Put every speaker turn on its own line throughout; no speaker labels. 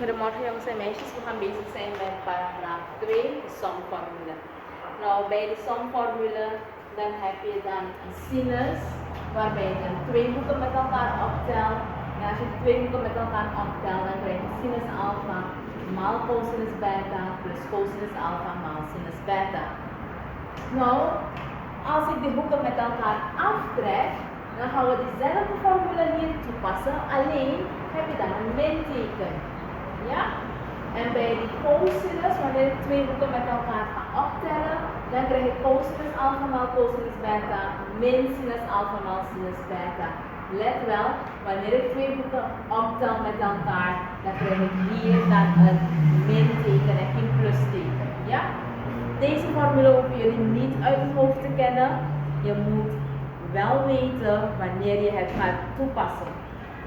Goedemorgen jongens en meisjes, we gaan bezig zijn met paragraaf 2, de somformule. Nou, bij de somformule dan heb je dan een sinus, waarbij je dan twee hoeken met elkaar optelt. En als je twee hoeken met elkaar optelt, dan krijg je sinus alpha maal cosinus beta plus cosinus alpha maal sinus beta. Nou, als ik de hoeken met elkaar aftrek, dan gaan we dezelfde formule hier toepassen, alleen heb je dan een minteken. Ja? En bij die cosinus, wanneer ik twee hoeken met elkaar ga optellen, dan krijg ik cosinus alpha maal cosinus beta min sinus alpha maal sinus beta. Let wel, wanneer ik twee hoeken optel met elkaar, dan krijg ik hier dan een minteken en geen plusteken. Ja? Deze formule hoeven jullie niet uit het hoofd te kennen. Je moet wel weten wanneer je het gaat toepassen.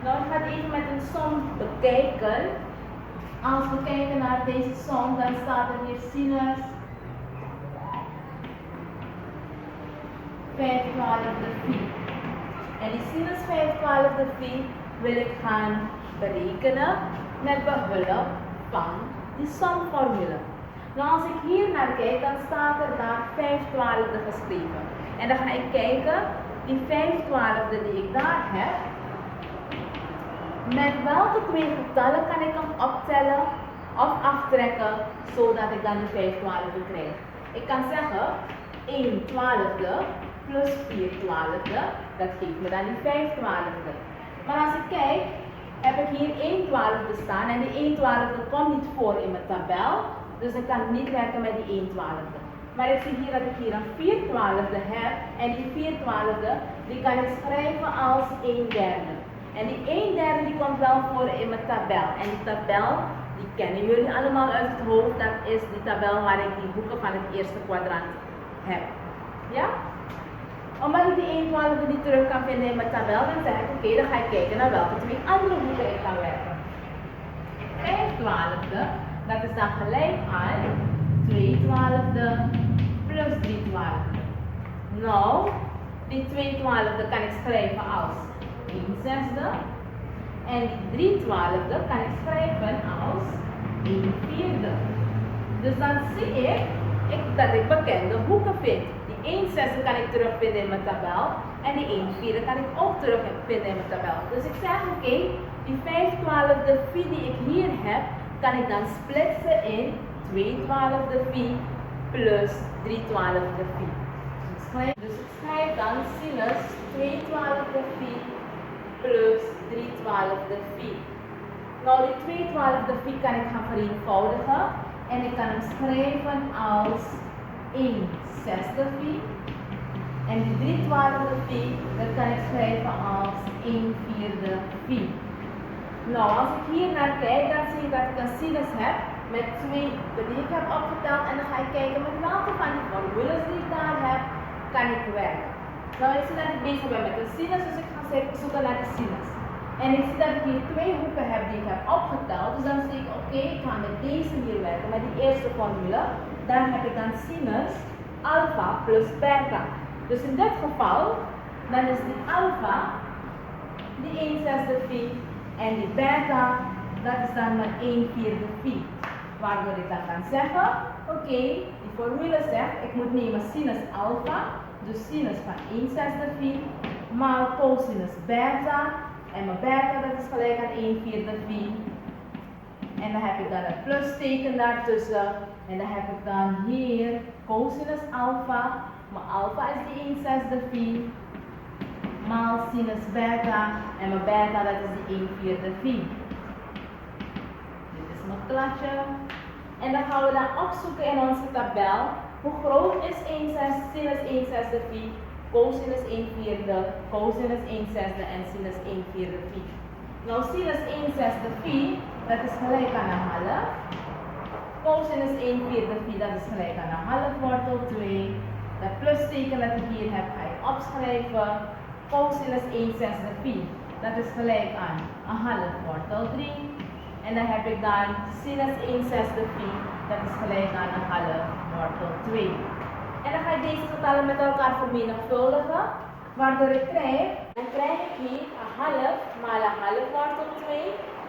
Nou, ik ga het even met een som bekijken. Als we kijken naar deze som, dan staat er hier sinus 5/12 phi. En die sinus 5/12 phi wil ik gaan berekenen met behulp van die somformule. Nou, als ik hier naar kijk, dan staat er daar 5/12 geschreven. En dan ga ik kijken, die 5/12 die ik daar heb, met welke twee getallen kan ik hem optellen of aftrekken, zodat ik dan die 5/12 krijg. Ik kan zeggen 1/12 plus 4/12, dat geeft me dan die 5/12. Maar als ik kijk, heb ik hier 1/12 staan en die 1/12 komt niet voor in mijn tabel, dus ik kan niet werken met die 1/12. Maar ik zie hier dat ik hier een 4/12 heb en die 4/12 die kan ik schrijven als 1/3. En die 1/3 die komt wel voor in mijn tabel. En die tabel, die kennen jullie allemaal uit het hoofd. Dat is die tabel waar ik die hoeken van het eerste kwadrant heb. Ja? Omdat ik die 1/12 niet terug kan vinden in mijn tabel, dan zeg ik oké, dan ga ik kijken naar welke twee andere hoeken ik kan werken. 5/12, dat is dan gelijk aan 2/12 plus 3/12. Nou, die 2/12 kan ik schrijven als 1/6 en die 3/12 kan ik schrijven als 1/4. Dus dan zie ik dat ik bekende hoeken vind. Die 1/6 kan ik terugvinden in mijn tabel en die 1/4 kan ik ook terugvinden in mijn tabel. Dus ik zeg oké, die 5/12 phi die ik hier heb, kan ik dan splitsen in 2/12 phi plus 3/12 phi. Dus ik schrijf dan sinus 2/12 phi plus 3/12 phi. Nou, die 2/12 phi kan ik gaan vereenvoudigen en ik kan hem schrijven als 1/6 phi. En die 3/12 phi, dat kan ik schrijven als 1/4 phi. Nou, als ik hier naar kijk, dan zie ik dat ik een sinus heb met twee die ik heb opgeteld en dan ga ik kijken met welke van die formules die ik daar heb, kan ik werken. Nou, ik zie dat ik bezig ben met een sinus, dus ik ga zoeken naar de sinus. En ik zie dat ik hier twee hoeken heb die ik heb opgeteld, dus dan zie ik oké, ik ga met deze hier werken, met die eerste formule. Dan heb ik dan sinus alpha plus beta. Dus in dit geval, dan is die alpha die 1/6 phi en die beta, dat is dan maar 1/4 phi. Waardoor ik dan kan zeggen, oké, die formule zegt, ik moet nemen sinus alpha, dus sinus van 1/6 phi, maal cosinus beta, en mijn beta dat is gelijk aan 1/4 phi. En dan heb ik dan het plusteken daartussen, en dan heb ik dan hier cosinus alpha, mijn alpha is die 1/6 phi, maal sinus beta, en mijn beta dat is die 1/4 phi. Dit is mijn kladje. En dan gaan we dan opzoeken in onze tabel, hoe groot is sinus 1/6 phi, cosinus 1/4, cosinus 1/6 en sinus 1/4 phi. Nou, sinus 1/6 phi, dat is gelijk aan een half. Cosinus 1/4 phi, dat is gelijk aan een half wortel 2. Dat plusteken dat ik hier heb, ga ik opschrijven. Cosinus 1/6 phi, dat is gelijk aan een half wortel 3. En dan heb ik dan sinus 1/6 phi, dat is gelijk aan een half wortel 2. En dan ga ik deze getallen met elkaar vermenigvuldigen, waardoor ik krijg, dan krijg ik hier een half maal een half wortel 2.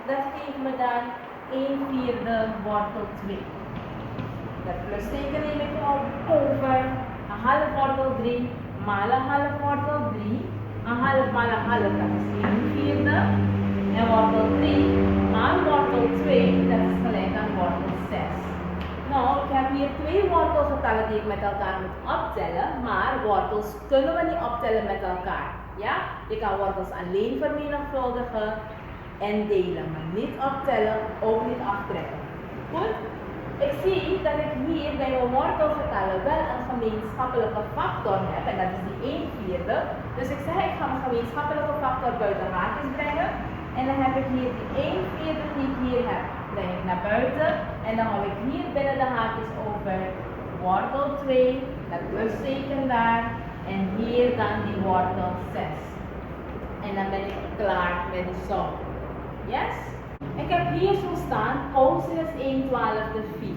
Dat geeft me dan 1 vierde wortel 2. Dat plusteken neem ik op over een half wortel 3 maal een half wortel 3. Een half maal een half, dat is 1 vierde. En wortel 3 maal wortel 2, dat is gelijk aan wortel 6. Nou, ik heb hier twee wortelgetallen die ik met elkaar moet optellen, maar wortels kunnen we niet optellen met elkaar. Ja? Je kan wortels alleen vermenigvuldigen en delen, maar niet optellen, ook niet aftrekken. Goed? Ik zie dat ik hier bij mijn wortelgetallen wel een gemeenschappelijke factor heb, en dat is die 1 vierde. Dus ik zeg, ik ga mijn gemeenschappelijke factor buiten haakjes brengen. En dan heb ik hier die 1 vierde die ik hier heb, breng ik naar buiten. En dan hou ik hier binnen de haakjes over wortel 2, dat plusteken daar. En hier dan die wortel 6. En dan ben ik klaar met de som. Yes? Ik heb hier zo staan, cosinus 1/12 4.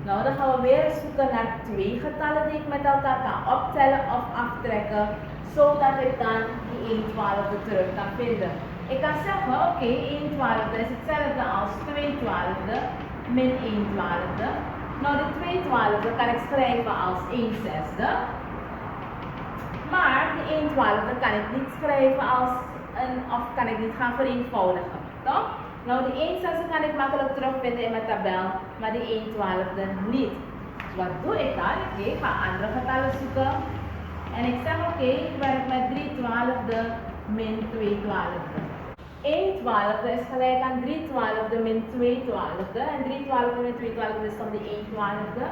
Nou, dan gaan we weer zoeken naar twee getallen die ik met elkaar kan optellen of aftrekken, zodat ik dan die 1/12 terug kan vinden. Ik kan zeggen, oké, 1/12 is hetzelfde als 2/12 min 1/12. Nou, de 2/12 kan ik schrijven als 1/6. Maar de 1/12 kan ik niet schrijven als of kan ik niet gaan vereenvoudigen. Toch? Nou, die 1/6 kan ik makkelijk terugvinden in mijn tabel, maar die 1/12 niet. Dus wat doe ik dan? Ik ga andere getallen zoeken. En ik zeg oké, ik werk met 3/12 min 2/12. 1/12 is gelijk aan 3/12 min 2/12. En 3/12 min 2/12 is dan die 1/12.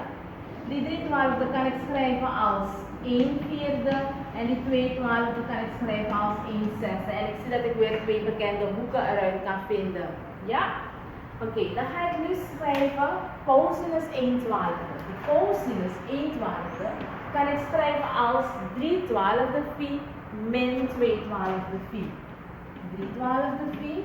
Die 3/12 kan ik schrijven als 1 vierde. En die 2/12 kan ik schrijven als 1/6. En ik zie dat ik weer twee bekende hoeken eruit kan vinden. Ja? Oké, dan ga ik nu schrijven cosinus 1/12. Die cosinus 1/12 kan ik schrijven als 3/12 phi min 2/12 phi. 3/12 phi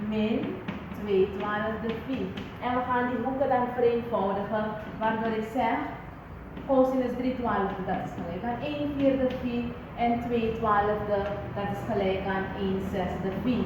min 2/12 phi. En we gaan die hoeken dan vereenvoudigen, waardoor ik zeg cosinus 3/12 dat is gelijk aan 1 vierde phi en 2/12 dat is gelijk aan 1/6 phi.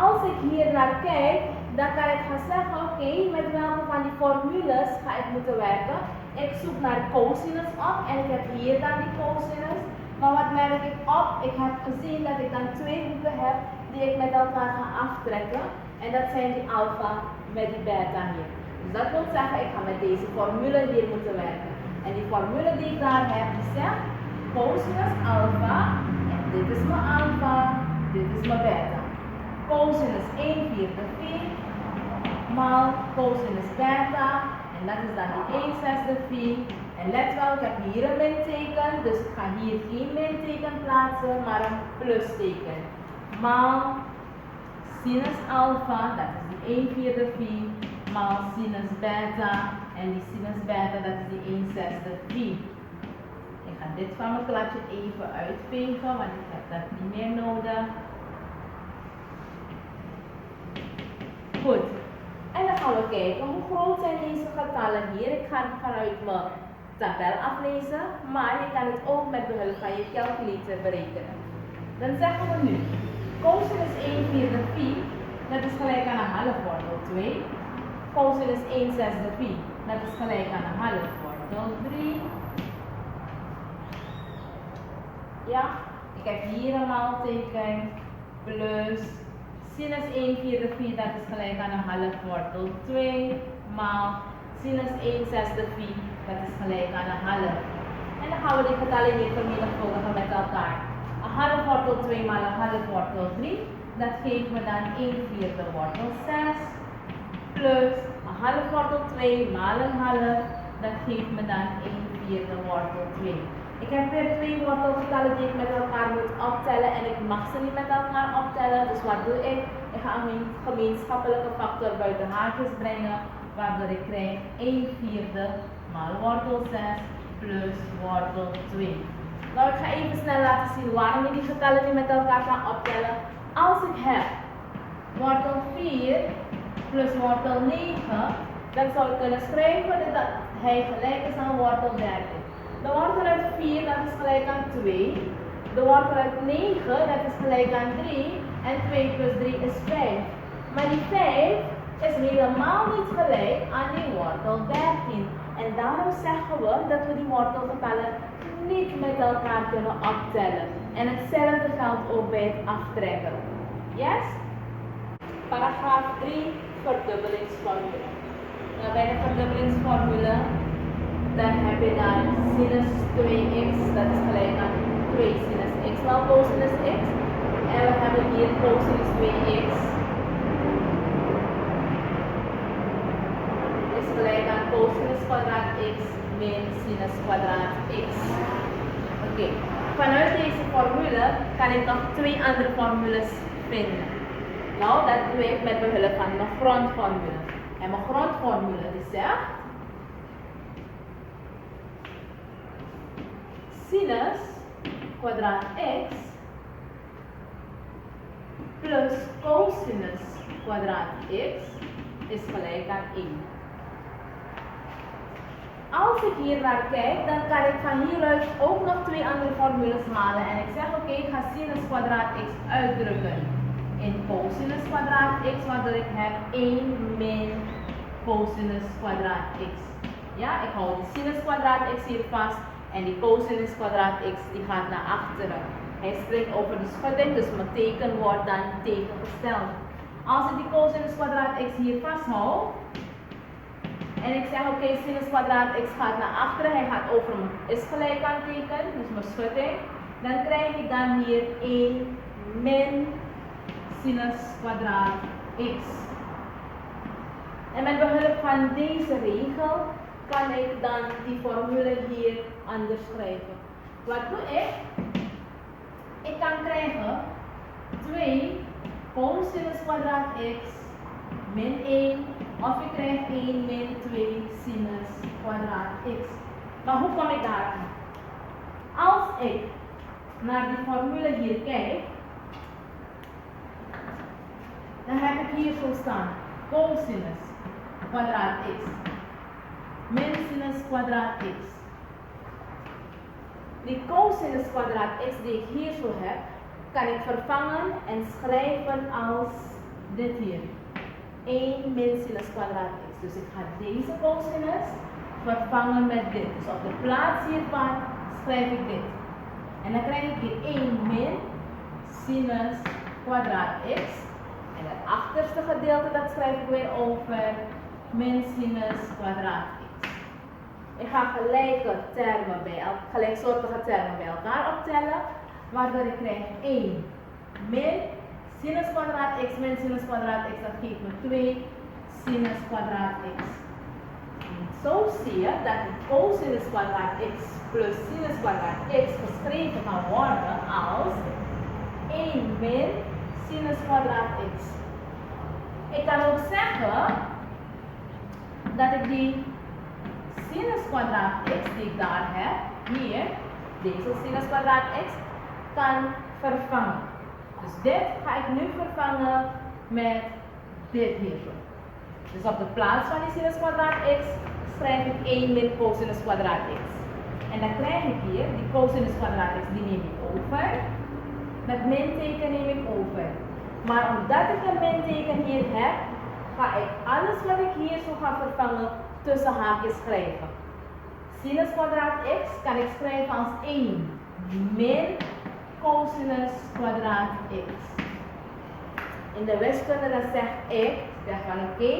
Als ik hier naar kijk, dan kan ik gaan zeggen, oké, met welke van die formules ga ik moeten werken. Ik zoek naar cosinus op en ik heb hier dan die cosinus. Maar wat merk ik op? Ik heb gezien dat ik dan twee hoeken heb die ik met elkaar ga aftrekken. En dat zijn die alpha met die beta hier. Dus dat wil zeggen, ik ga met deze formule hier moeten werken. En die formule die ik daar heb, die zegt cosinus alpha. En dit is mijn alpha, dit is mijn beta. Cosinus 1 vierde phi maal cosinus beta. En dat is dan die 1/6 phi. En let wel, ik heb hier een minteken, dus ik ga hier geen minteken plaatsen, maar een plusteken. Maal sinus alpha, dat is die 1 vierde phi, maal sinus beta. En die sinus beta, dat is die 1/6 phi. Ik ga dit van mijn kladje even uitvegen, want ik heb dat niet meer nodig. Goed. En dan gaan we kijken hoe groot zijn deze getallen hier. Ik ga het vanuit mijn tabel aflezen, maar je kan het ook met behulp van je calculator berekenen. Dan zeggen we nu, cosinus 1 vierde phi, dat is gelijk aan een half wortel 2. Cosinus 1/6 phi, dat is gelijk aan een half wortel 3. Ja, ik heb hier een maalteken, plus sinus 1 vierde phi, dat is gelijk aan een half wortel 2, maal sinus 1/6 phi, dat is gelijk aan een half. En dan gaan we die getallen hier vermenigvuldigen met elkaar. Een half wortel 2 maal een half wortel 3, dat geeft me dan 1 vierde wortel 6, plus een half wortel 2 maal een half, dat geeft me dan 1 vierde wortel 2. Ik heb weer twee wortelgetallen die ik met elkaar moet optellen en ik mag ze niet met elkaar optellen. Dus wat doe ik? Ik ga een gemeenschappelijke factor buiten haakjes brengen, waardoor ik krijg 1 vierde maal wortel 6 plus wortel 2. Nou, ik ga even snel laten zien waarom je die getallen niet met elkaar kan optellen. Als ik heb wortel 4 plus wortel 9, dan zou ik kunnen schrijven dat hij gelijk is aan wortel 13. De wortel uit 4, dat is gelijk aan 2. De wortel uit 9, dat is gelijk aan 3. En 2 plus 3 is 5. Maar die 5 is helemaal niet gelijk aan die wortel 13. En daarom zeggen we dat we die wortelgetallen niet met elkaar kunnen optellen. En hetzelfde geldt ook bij het aftrekken. Yes? Paragraaf 3, verdubbelingsformule. Nou, bij de verdubbelingsformule, dan heb je dan sinus 2x, dat is gelijk aan 2 sinus x maal cosinus x. En we hebben hier cosinus 2x is gelijk aan cosinus kwadraat x min sinus kwadraat x. Oké, vanuit deze formule kan ik nog 2 andere formules vinden. Nou, dat doe ik met behulp van mijn grondformule. En mijn grondformule die zegt sinus kwadraat x plus cosinus kwadraat x is gelijk aan 1. Als ik hier naar kijk, dan kan ik van hieruit ook nog 2 andere formules halen. En ik zeg oké, ik ga sinus kwadraat x uitdrukken in cosinus kwadraat x, waardoor ik heb 1 min cosinus kwadraat x. Ja, ik hou de sinus kwadraat x hier vast en die cosinus kwadraat x die gaat naar achteren. Hij spreekt over de schutting, dus mijn teken wordt dan tegengesteld. Als ik die cosinus kwadraat x hier vasthoud en ik zeg oké, sinus kwadraat x gaat naar achteren, hij gaat over mijn is gelijk aan teken, dus mijn schutting, dan krijg ik dan hier 1 min sinus kwadraat x. En met behulp van deze regel kan ik dan die formule hier anders schrijven. Wat doe ik? Ik kan krijgen 2 cosinus kwadraat x min 1, of ik krijg 1 min 2 sinus kwadraat x. Maar hoe kom ik daar aan? Als ik naar die formule hier kijk, dan heb ik hier zo staan cosinus kwadraat x min sinus kwadraat x. Die cosinus kwadraat x die ik hier zo heb, kan ik vervangen en schrijven als dit hier. 1 min sinus kwadraat x. Dus ik ga deze cosinus vervangen met dit. Dus op de plaats hiervan schrijf ik dit. En dan krijg ik hier 1 min sinus kwadraat x. En het achterste gedeelte dat schrijf ik weer over min sinus kwadraat x. Ik ga gelijksoortige termen bij elkaar optellen, waardoor ik krijg 1 min sinus kwadraat x min sinus kwadraat x, dat geeft me 2 sinus kwadraat x. En zo zie je dat de cosinus kwadraat x plus sinus kwadraat x geschreven kan worden als 1 min sinus kwadraat x. Ik kan ook zeggen dat ik die sinus kwadraat x die ik daar heb, hier, deze sinus kwadraat x, kan vervangen. Dus dit ga ik nu vervangen met dit hier zo. Dus op de plaats van die sinus kwadraat x schrijf ik 1 min cosinus kwadraat x. En dan krijg ik hier, die cosinus kwadraat x, die neem ik over. Dat minteken neem ik over. Maar omdat ik een minteken hier heb, ga ik alles wat ik hier zo ga vervangen tussen haakjes schrijven. Sinus kwadraat x kan ik schrijven als 1 min cosinus kwadraat x. In de wiskunde dan zeg ik van oké,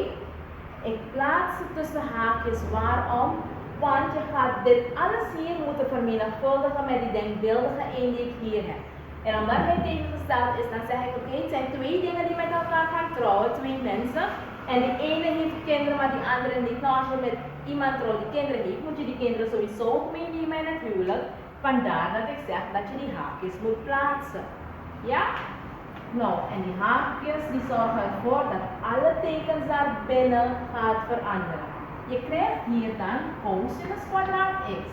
ik plaats het tussen haakjes. Waarom? Want je gaat dit alles hier moeten vermenigvuldigen met die denkbeeldige 1 die ik hier heb. En omdat hij tegengesteld is, dan zeg ik oké, het zijn 2 dingen die met elkaar gaan trouwen, 2 mensen. En de ene heeft kinderen, maar die andere niet. Nou, als je met iemand trouwt die kinderen heeft, moet je die kinderen sowieso meenemen in het huwelijk. Vandaar dat ik zeg dat je die haakjes moet plaatsen. Ja? Nou, en die haakjes die zorgen ervoor dat alle tekens daar binnen gaat veranderen. Je krijgt hier dan cosinus kwadraat x.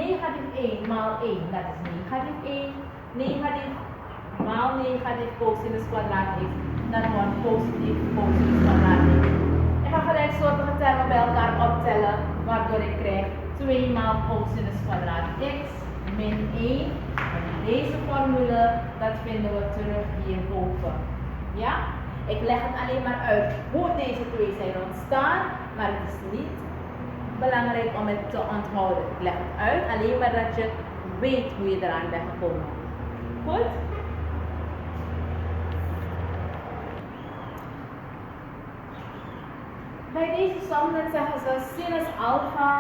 Negatief 1 maal 1, dat is negatief 1. Negatief maal negatief cosinus kwadraat x. Dat wordt positief cosinus kwadraat x. Ik ga gelijksoortige termen bij elkaar optellen, waardoor ik krijg 2 maal cosinus kwadraat x min 1. En deze formule, dat vinden we terug hierboven. Ja? Ik leg het alleen maar uit hoe deze twee zijn ontstaan, maar het is niet belangrijk om het te onthouden. Ik leg het uit, alleen maar dat je weet hoe je eraan bent gekomen. Goed? Bij deze som dan zeggen ze sinus alpha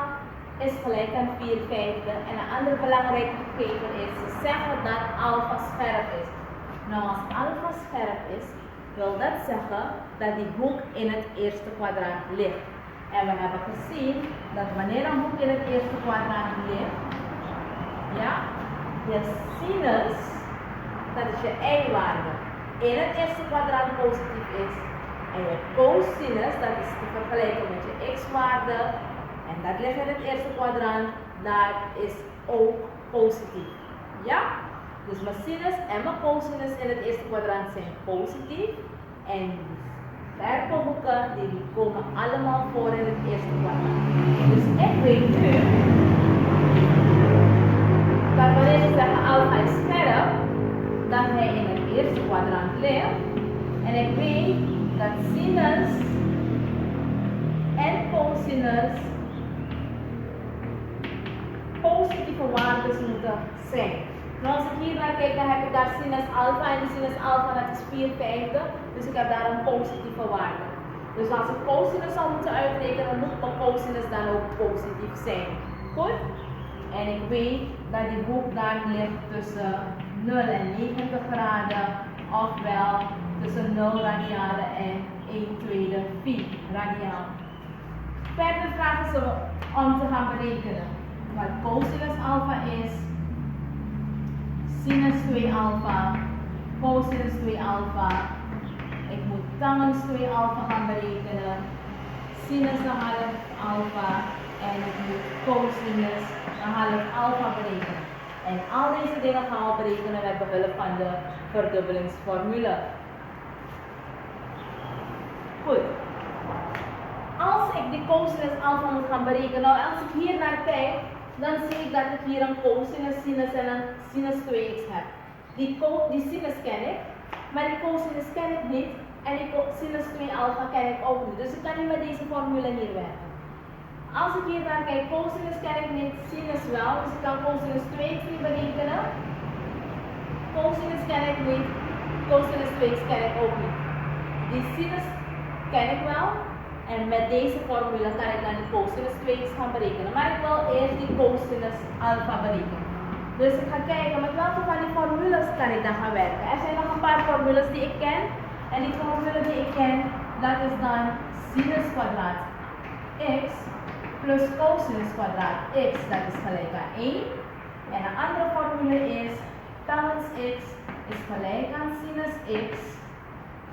is gelijk aan 4/5 en een ander belangrijk gegeven is, ze zeggen dat alpha scherp is. Nou, als alpha scherp is, wil dat zeggen dat die hoek in het eerste kwadrant ligt. En we hebben gezien dat wanneer een hoek in het eerste kwadrant ligt, ja, je sinus, dat is je y-waarde, in het eerste kwadrant positief is. En je cosinus, dat is te vergelijken met je x-waarde, en dat ligt in het eerste kwadrant, dat is ook positief. Ja? Dus mijn sinus en mijn cosinus in het eerste kwadrant zijn positief. En verpenhoeken die komen allemaal voor in het eerste kwadrant. Dus ik weet nu dat wanneer we zeggen alpha is scherp, dat hij in het eerste kwadrant ligt. En ik weet dat sinus en cosinus positieve waarden moeten zijn. Nou, als ik hier naar kijk, dan heb ik daar sinus alpha en de sinus alpha dat is 4/5. Dus ik heb daar een positieve waarde. Dus als ik cosinus zou moeten uitrekenen, dan moet mijn cosinus dan ook positief zijn. Goed? En ik weet dat die hoek daar ligt tussen 0 en 90 graden, ofwel tussen 0 radianen en 1/2 phi radiaan. Verder vragen ze om te gaan berekenen wat cosinus alpha is, sinus 2 alpha, cosinus 2 alpha. Ik moet tangens 2 alpha gaan berekenen, sinus een half alpha en ik moet cosinus een half alpha berekenen. En al deze dingen gaan we berekenen met behulp van de verdubbelingsformule. Goed. Als ik die cosinus alpha moet gaan berekenen, nou als ik hier naar kijk, dan zie ik dat ik hier een cosinus, sinus en een sinus 2x heb. Die sinus ken ik, maar die cosinus ken ik niet en die sinus 2 alpha ken ik ook niet. Dus ik kan niet met deze formule hier werken. Als ik hier naar kijk, cosinus ken ik niet, sinus wel, dus ik kan cosinus 2x niet berekenen. Cosinus ken ik niet, cosinus 2x ken ik ook niet. Die sinus ken ik wel. En met deze formule kan ik dan die cosinus 2x gaan berekenen. Maar ik wil eerst die cosinus alpha berekenen. Dus ik ga kijken met welke van die formules kan ik dan gaan werken. Er zijn nog een paar formules die ik ken. En die formule die ik ken, dat is dan sinus kwadraat x plus cosinus kwadraat x, dat is gelijk aan 1. En een andere formule is tangens x is gelijk aan sinus x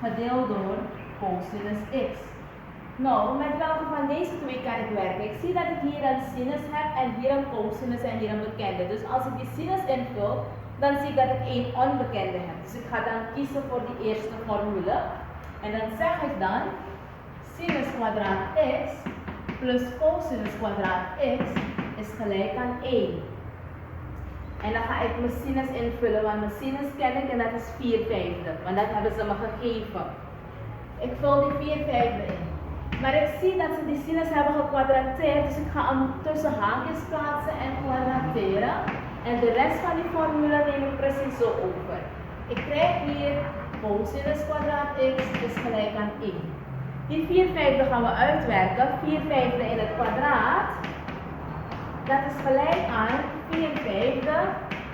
gedeeld door cosinus x. Nou, met welke van deze twee kan ik werken? Ik zie dat ik hier een sinus heb en hier een cosinus en hier een bekende. Dus als ik die sinus invul, dan zie ik dat ik één onbekende heb. Dus ik ga dan kiezen voor die eerste formule. En dan zeg ik dan sinus kwadraat x plus cosinus kwadraat x is gelijk aan 1. En dan ga ik mijn sinus invullen, want mijn sinus ken ik en dat is 4/5. Want dat hebben ze me gegeven. Ik vul die 4/5 in. Maar ik zie dat ze die sinus hebben gekwadrateerd, dus ik ga hem tussen haakjes plaatsen en kwadrateren. En de rest van die formule neem ik precies zo over. Ik krijg hier cosinus kwadraat x is gelijk aan 1. Die 4/5 gaan we uitwerken. 4/5 in het kwadraat, dat is gelijk aan 4/5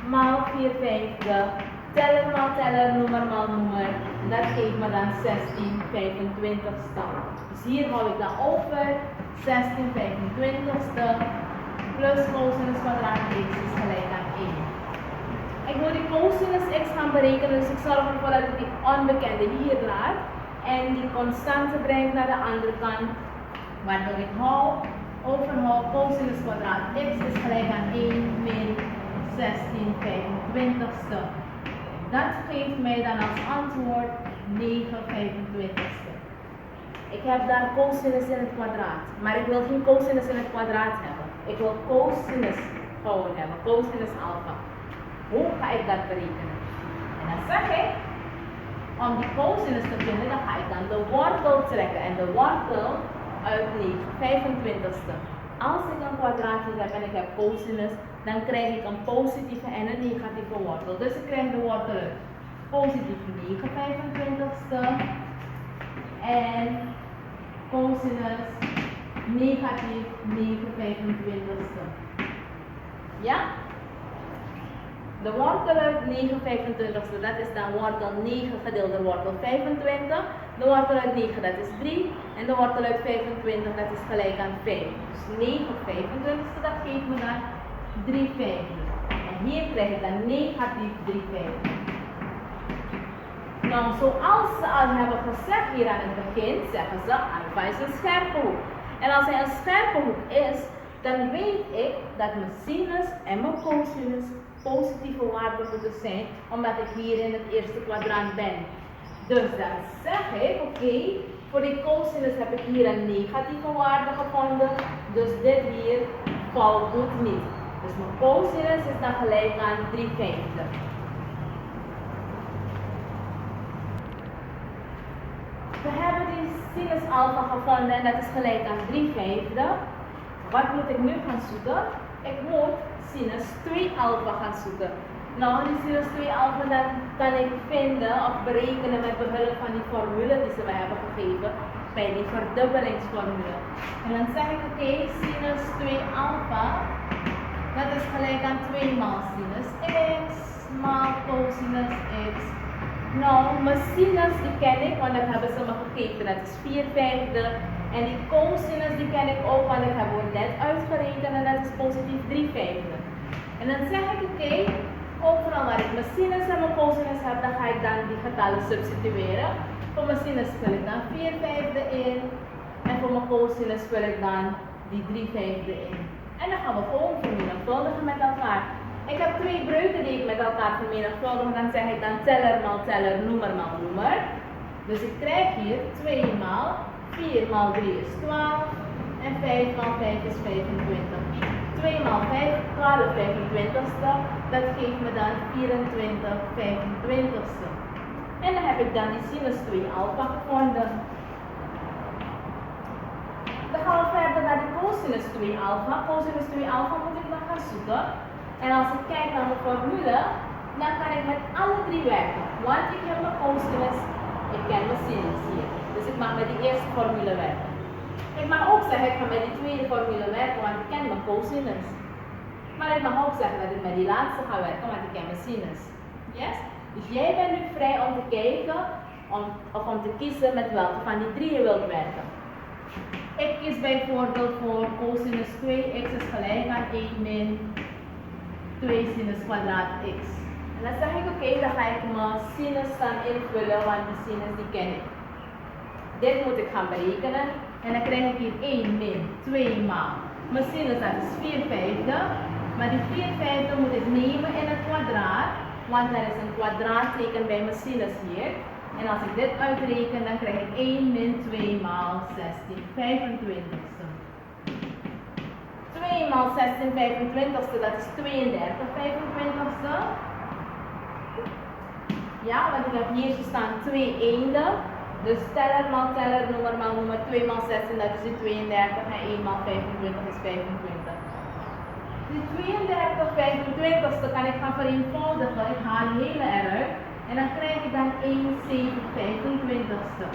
maal 4/5. Teller maal teller, noemer maal noemer. Dat geeft me dan 16/25. Dus hier hou ik dan over 16/25 plus cosinus kwadraat x is gelijk aan 1. Ik moet die cosinus x gaan berekenen, dus ik zorg ervoor dat ik die onbekende hier laat en die constante breng naar de andere kant. Waardoor ik overhoud cosinus kwadraat x is gelijk aan 1 min 16/25. Dat geeft mij dan als antwoord 9/25. Ik heb daar cosinus in het kwadraat, maar ik wil geen cosinus in het kwadraat hebben. Ik wil cosinus gewoon hebben, cosinus alpha. Hoe ga ik dat berekenen? En dan zeg ik Om die cosinus te vinden, dan ga ik dan de wortel trekken. En de wortel uit 9/25ste. Als ik een kwadraatje heb en ik heb cosinus, dan krijg ik een positieve en een negatieve wortel. Dus ik krijg de wortel uit positief 9/25ste en cosinus negatief 9/25ste. Ja? De wortel uit 9/25ste, dat is dan wortel 9 gedeeld door wortel 25. De wortel uit 9, dat is 3. En de wortel uit 25, dat is gelijk aan 5. Dus 9/25ste, dat geeft me dan 3/5. En hier krijg ik dan negatief 3/5. Nou, zoals ze al hebben gezegd hier aan het begin, zeggen ze alfa is een scherpe hoek. En als hij een scherpe hoek is, dan weet ik dat mijn sinus en mijn cosinus positieve waarden moeten zijn, omdat ik hier in het eerste kwadrant ben. Dus dan zeg ik, oké, voor die cosinus heb ik hier een negatieve waarde gevonden, dus dit hier voldoet niet. Dus mijn cosinus is dan gelijk aan 3/5. We hebben die sinus alpha gevonden en dat is gelijk aan 3/5. Wat moet ik nu gaan zoeken? Ik moet sinus 2 alpha gaan zoeken. Nou, die sinus 2 alpha dan kan ik vinden of berekenen met behulp van die formule die ze mij hebben gegeven bij die verdubbelingsformule. En dan zeg ik oké, sinus 2 alpha, dat is gelijk aan 2 maal sinus x maal cosinus x. Nou, mijn sinus die ken ik, want dat hebben ze me gegeven, dat is 4/5. En die cosinus die ken ik ook, want dat hebben we net uitgerekend en dat is positief 3/5. En dan zeg ik oké, overal waar ik mijn sinus en mijn cosinus heb, dan ga ik dan die getallen substitueren. Voor mijn sinus vul ik dan 4/5 in en voor mijn cosinus vul ik dan die 3/5 in. En dan gaan we gewoon vermenigvuldigen met elkaar. Ik heb twee breuken die ik met elkaar vermenigvuldig, dan zeg ik dan teller maal teller, noemer maal noemer. Dus ik krijg hier 2 maal 4 maal 3 is 12 en 5 maal 5 is 25. 2 maal 5, 12/25ste, dat geeft me dan 24/25ste. En dan heb ik dan die sinus 2 alpha gevonden. Dan gaan we verder naar de cosinus 2 alpha. Cosinus 2 alpha moet ik dan gaan zoeken. En als ik kijk naar mijn formule, dan kan ik met alle drie werken. Want ik heb mijn cosinus, ik ken mijn sinus hier. Dus ik mag met die eerste formule werken. Ik mag ook zeggen, ik ga met die tweede formule werken, want ik ken mijn cosinus. Maar ik mag ook zeggen dat ik met die laatste ga werken, want ik ken mijn sinus. Yes? Dus jij bent nu vrij om te kijken, of om te kiezen met welke van die drie je wilt werken. Ik kies bijvoorbeeld voor cosinus 2x is gelijk aan 1 min 2 sinus kwadraat x. En dan zeg ik oké, dan ga ik mijn sinus dan invullen, want die sinus die ken ik. Dit moet ik gaan berekenen. En dan krijg ik hier 1 min 2 maal. Mijn sinus dat is 4/5. Maar die 4/5 moet ik nemen in het kwadraat. Want er is een kwadraatteken bij mijn sinus hier. En als ik dit uitreken, dan krijg ik 1 min 2 maal 16/25ste. 2 maal 16/25ste, dat is 32/25ste. Ja, want ik heb hier staan 2 eenden. Dus teller maal teller, noemer maal noemer, 2 maal 16, dat is die 32 en 1 maal 25 is 25. Die 32/25ste kan ik gaan vereenvoudigen. Ik haal die hele eruit. En dan krijg ik dan 1/7/25ste.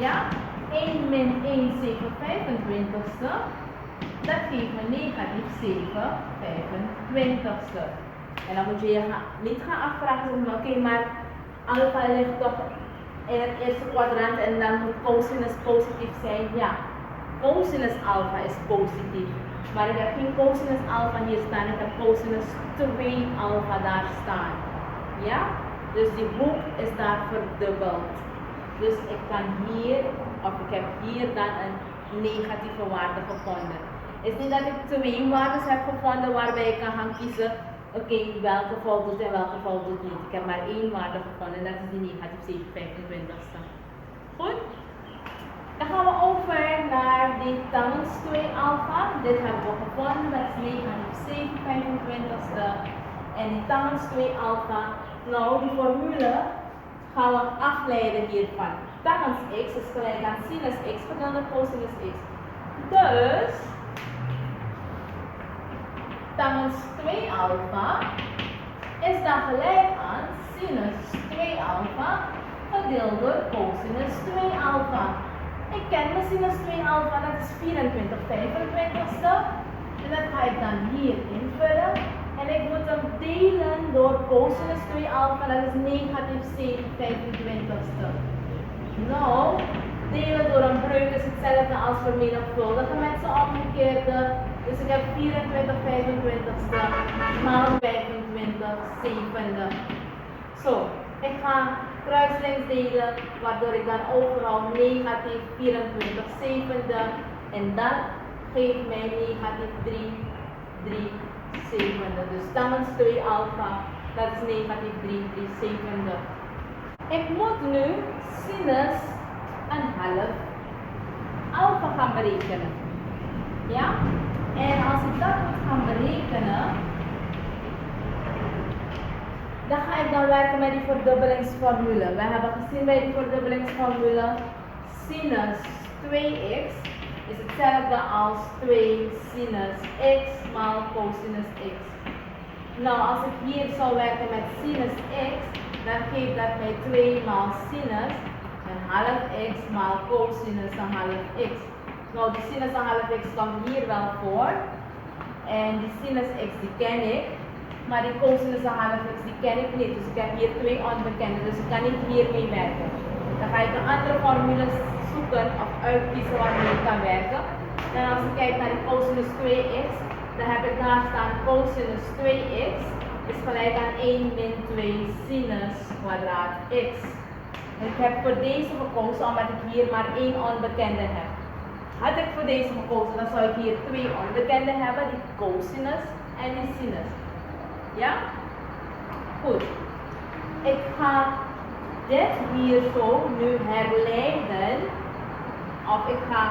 Ja? 1 min 1/7/25ste. Dat geeft me negatief 7/25ste. En dan moet je je niet gaan afvragen, oké, maar alpha ligt toch in het eerste kwadrant en dan moet cosinus positief zijn. Ja, cosinus alpha is positief. Maar ik heb geen cosinus alpha hier staan, ik heb cosinus 2 alpha daar staan. Ja? Dus die hoek is daar verdubbeld. Dus ik kan hier, of ik heb hier dan een negatieve waarde gevonden. Het is niet dat ik 2 waarden heb gevonden waarbij ik kan gaan kiezen, oké, welke voldoet en welke voldoet niet. Ik heb maar 1 waarde gevonden en dat is die negatief 7/25ste. Goed? Dan gaan we over naar die tangens 2 alpha. Dit hebben we gevonden, dat is negatief 7/25ste. En die tangens 2 alpha, nou die formule gaan we afleiden hiervan. Tangens x is gelijk aan sinus x gedeeld door cosinus x. Dus tangens 2 alpha is dan gelijk aan sinus 2 alpha gedeeld door cosinus 2 alpha. Ik ken mijn sinus 2 alpha, dat is 24 25ste. En dat ga ik dan hier invullen. En ik moet hem delen door cosinus 2 alpha, dat is negatief 7 25ste. Nou, delen door een breuk is hetzelfde als vermenigvuldigen met z'n omgekeerde. Dus ik heb 24 25ste maal 25 zevende. Zo, ik ga kruislinks delen, waardoor ik dan overal negatief 24 zevende. En dat geeft mij negatief 3 zevende. Dus tangens 2 alpha, dat is negatief 3 zevende. Ik moet nu sinus een half alpha gaan berekenen. Ja? En als ik dat moet gaan berekenen, dan ga ik dan werken met die verdubbelingsformule. We hebben gezien bij die verdubbelingsformule sinus 2x is hetzelfde als 2 sinus x maal cosinus x. Nou, als ik hier zou werken met sinus x, dan geeft dat mij 2 maal sinus een half x maal cosinus een half x. Nou, die sinus een half x komt hier wel voor. En die sinus x die ken ik. Maar die cosinus een half x die ken ik niet. Dus ik heb hier 2 onbekende. Dus ik kan niet hiermee werken. Dan ga ik een andere formule zoeken of uitkiezen waarmee ik kan werken. En als ik kijk naar die cosinus 2x, dan heb ik daar staan cosinus 2x is gelijk aan 1 min 2 sinus kwadraat x. En ik heb voor deze gekozen omdat ik hier maar 1 onbekende heb. Had ik voor deze gekozen, dan zou ik hier 2 onbekende hebben, die cosinus en die sinus. Ja? Goed. Ik ga dit hier zo nu herleiden, of ik ga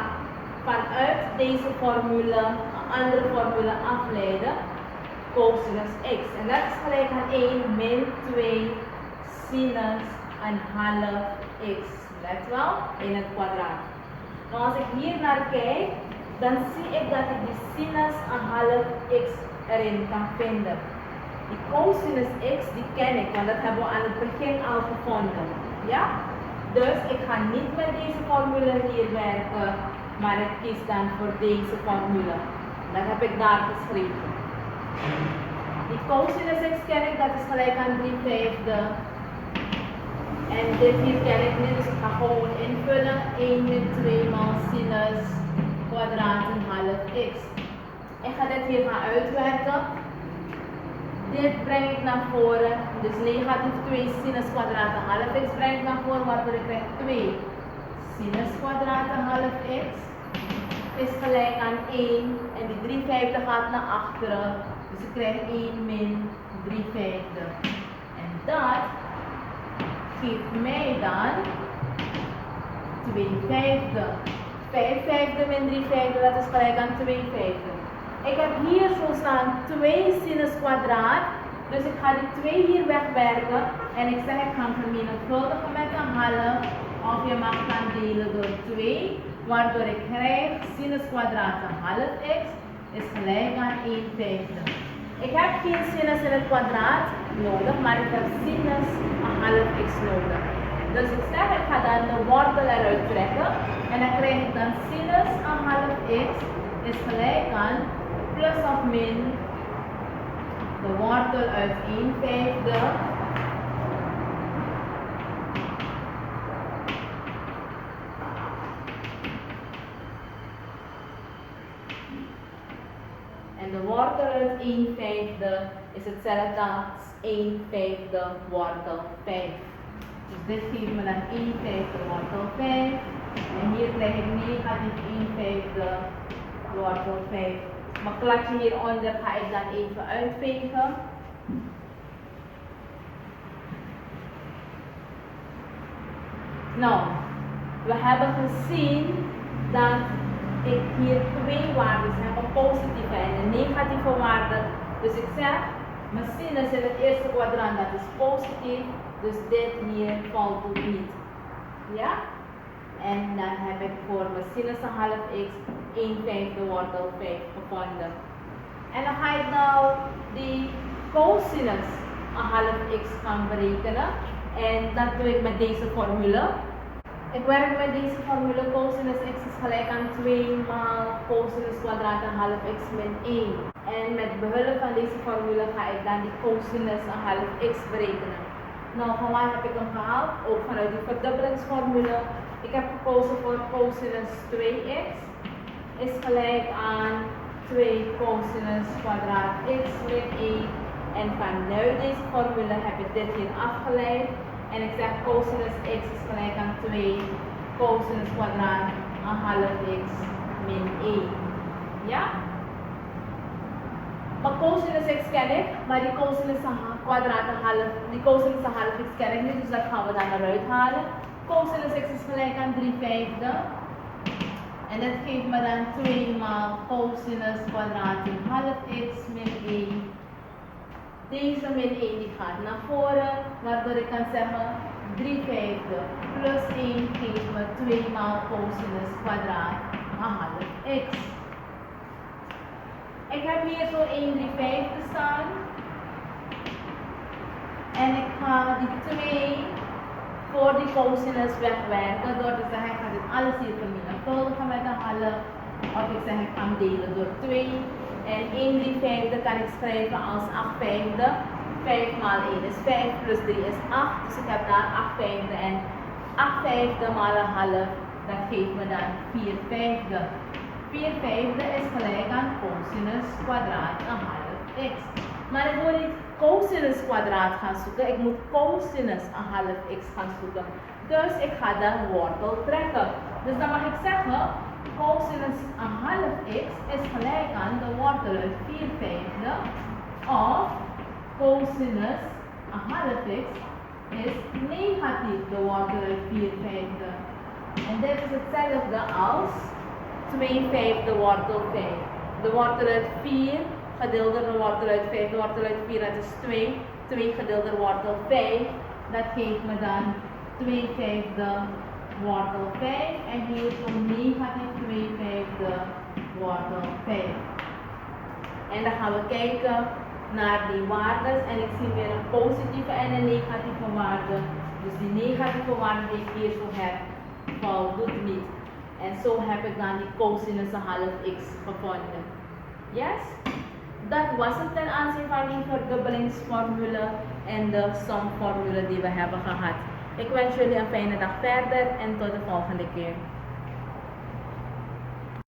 vanuit deze formule een andere formule afleiden, cosinus x. En dat is gelijk aan 1 min 2 sinus een half x. Let wel, in het kwadraat. Nou, als ik hier naar kijk, dan zie ik dat ik die sinus een half x erin kan vinden. Die cosinus x, die ken ik, want dat hebben we aan het begin al gevonden. Ja? Dus ik ga niet met deze formule hier werken, maar ik kies dan voor deze formule. Dat heb ik daar geschreven. Die cosinus x ken ik, dat is gelijk aan 3/5. En dit hier ken ik niet, dus ik ga gewoon invullen. 1 min 2 maal sinus kwadraat een half x. Ik ga dit hier gaan uitwerken. Dit breng ik naar voren. Dus negatief 2 sinus kwadraat een half x breng ik naar voren, waardoor ik krijg 2 sinus kwadraat een half x is gelijk aan 1. En die 3/5 gaat naar achteren. Dus ik krijg 1 min 3/5. En dat geeft mij dan 2/5. 5/5 min 3/5, dat is gelijk aan 2/5. Ik heb hier zo staan 2 sinus kwadraat. Dus ik ga die 2 hier wegwerken. En ik zeg ik ga hem vermenigvuldigen met een half. Of je mag gaan delen door 2. Waardoor ik krijg sinus kwadraat een half x is gelijk aan 1/5. Ik heb geen sinus in het kwadraat nodig, maar ik heb sinus een half x nodig. Dus ik zeg, ik ga dan de wortel eruit trekken. En dan krijg ik dan sinus een half x is gelijk aan plus of min de wortel uit 1/5. En de wortel uit 1/5 is hetzelfde als 1/5 wortel 5. Dus dit geeft me dan 1/5 wortel 5. En hier krijg ik negatief 1/5 wortel 5. Mijn kladje hieronder ga ik dan even uitvegen. Nou, we hebben gezien dat ik hier 2 waarden heb, een positieve en een negatieve waarde. Dus ik zeg Mijn sinus in het eerste kwadrant, dat is positief. Dus dit hier valt niet. Ja? En dan heb ik voor mijn sinus een half x 1/5 wortel 5 gevonden. En dan ga ik nou die cosinus een half x gaan berekenen. En dat doe ik met deze formule. Ik werk met deze formule. Cosinus x is gelijk aan 2 maal cosinus kwadraat een half x min 1. En met behulp van deze formule ga ik dan die cosinus een half x berekenen. Nou, van waar heb ik hem gehaald? Ook vanuit die verdubbelingsformule. Ik heb gekozen voor cosinus 2x is gelijk aan 2 cosinus kwadraat x min 1. En vanuit deze formule heb ik dit hier afgeleid. En ik zeg cosinus x is gelijk aan 2 cosinus kwadraat een half x min 1. Ja? Maar cosinus x ken ik, maar die cosinus kwadraat een half, die cosinus een half x ken ik niet, dus dat gaan we dan eruit halen. Cosinus x is gelijk aan 3/5. En dat geeft me dan 2 maal cosinus kwadraat een half x min 1. Deze min 1 die gaat naar voren, waardoor ik kan zeggen 3/5 plus 1 geeft me 2 maal cosinus kwadraat een half x. Ik heb hier zo 1/3/5 staan. En ik ga die 2 voor die cosinus wegwerken door te zeggen ik ga dit alles hier vermenigvuldigen met een half. Of ik zeg ik ga hem delen door 2. En 1/3/5 kan ik schrijven als 8/5. 5 maal 1 is 5 plus 3 is 8. Dus ik heb daar 8/5 en 8/5 maal een half. Dat geeft me dan 4/5. 4/5 is gelijk aan cosinus kwadraat een half x. Maar ik wil niet cosinus kwadraat gaan zoeken. Ik moet cosinus een half x gaan zoeken. Dus ik ga de wortel trekken. Dus dan mag ik zeggen cosinus een half x is gelijk aan de wortel uit 4/5 of cosinus een half x is negatief de wortel uit 4/5. En dit is hetzelfde als 2/5 wortel 5. De wortel uit 4 gedeeld door de wortel uit 5. De wortel uit 4 dat is 2. 2 gedeeld door wortel 5. Dat geeft me dan 2/5 wortel 5. En hier komt negatief 2/5 wortel 5. En dan gaan we kijken naar die waardes. En ik zie weer een positieve en een negatieve waarde. Dus die negatieve waarde die ik hier zo heb, voldoet niet. En zo heb ik dan die cosinus een half x gevonden. Yes? Dat was het ten aanzien van die verdubbelingsformule en de somformule die we hebben gehad. Ik wens jullie een fijne dag verder en tot de volgende keer.